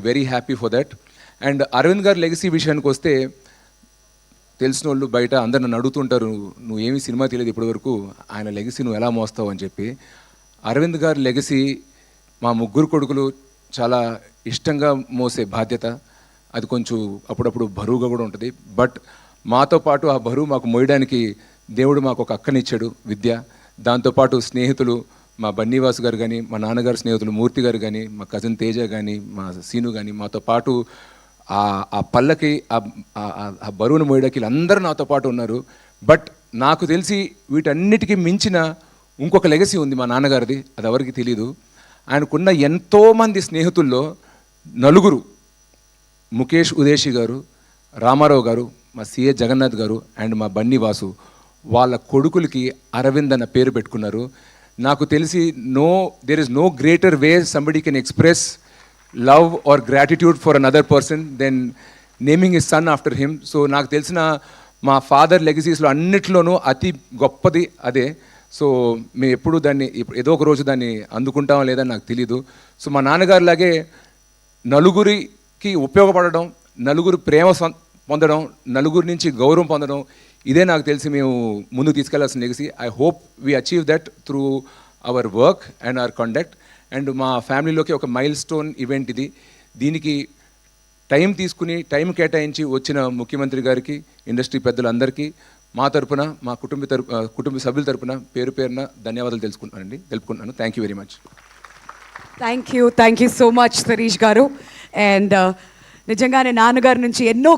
Very happy for that. And Arvind గారి legacy విషయానికి వస్తే, తెలిసిన వాళ్ళు బయట అందరు నన్ను అడుగుతుంటారు, నువ్వు ఏమీ సినిమా తెలియదు ఇప్పటివరకు, ఆయన లెగసీ నువ్వు ఎలా మోస్తావు అని చెప్పి. అరవింద్ గారి లెగసీ మా ముగ్గురు కొడుకులు చాలా ఇష్టంగా మోసే బాధ్యత. అది కొంచెం అప్పుడప్పుడు బరువుగా కూడా ఉంటుంది. బట్ మాతో పాటు ఆ బరువు మాకు మోయడానికి దేవుడు మాకు ఒక అక్కనిచ్చాడు, విద్య. దాంతోపాటు స్నేహితులు, మా బన్నీవాసు గారు కానీ, మా నాన్నగారు స్నేహితులు మూర్తి గారు కానీ, మా కజిన్ తేజ కానీ, మా సీను కానీ, మాతో పాటు ఆ పల్లకి ఆ బరువును మోయడానికి వీళ్ళందరూ నాతో పాటు ఉన్నారు. బట్ నాకు తెలిసి వీటన్నిటికీ మించిన ఇంకొక లెగసీ ఉంది మా నాన్నగారిది, అది ఎవరికి తెలీదు. ఆయనకున్న ఎంతోమంది స్నేహితుల్లో నలుగురు, ముఖేష్ ఉదేశి గారు, రామారావు గారు, మా సిఏ జగన్నాథ్ గారు అండ్ మా బన్నీ వాసు, వాళ్ళ కొడుకులకి అరవింద్ అన్న పేరు పెట్టుకున్నారు. నాకు తెలిసి there is no greater way somebody can express love or gratitude for another person than naming his son after him. So నాకు తెలిసిన మా ఫాదర్ లెగసీస్లో అన్నిట్లోనూ అతి గొప్పది అదే. సో మేము ఎప్పుడు దాన్ని ఏదో ఒక రోజు దాన్ని అందుకుంటామో లేదని నాకు తెలీదు. సో మా నాన్నగారిలాగే నలుగురికి ఉపయోగపడడం, నలుగురు ప్రేమ పొందడం, నలుగురి నుంచి గౌరవం పొందడం, ఇదే నాకు తెలిసి మేము ముందుకు తీసుకెళ్లాల్సిన legacy. I hope we achieve that through our work and our conduct. And మా ఫ్యామిలీలోకి ఒక మైల్ స్టోన్ ఈవెంట్ ఇది. దీనికి టైం తీసుకుని టైం కేటాయించి వచ్చిన ముఖ్యమంత్రి గారికి, ఇండస్ట్రీ పెద్దలందరికీ మా తరపున, మా కుటుంబ సభ్యుల తరపున పేరు పేరున ధన్యవాదాలు తెలుపుకుంటున్నాను. Thank you very much. Thank you so much Shirish garu. And నిజంగానే నాన్నగారి నుంచి ఎన్నో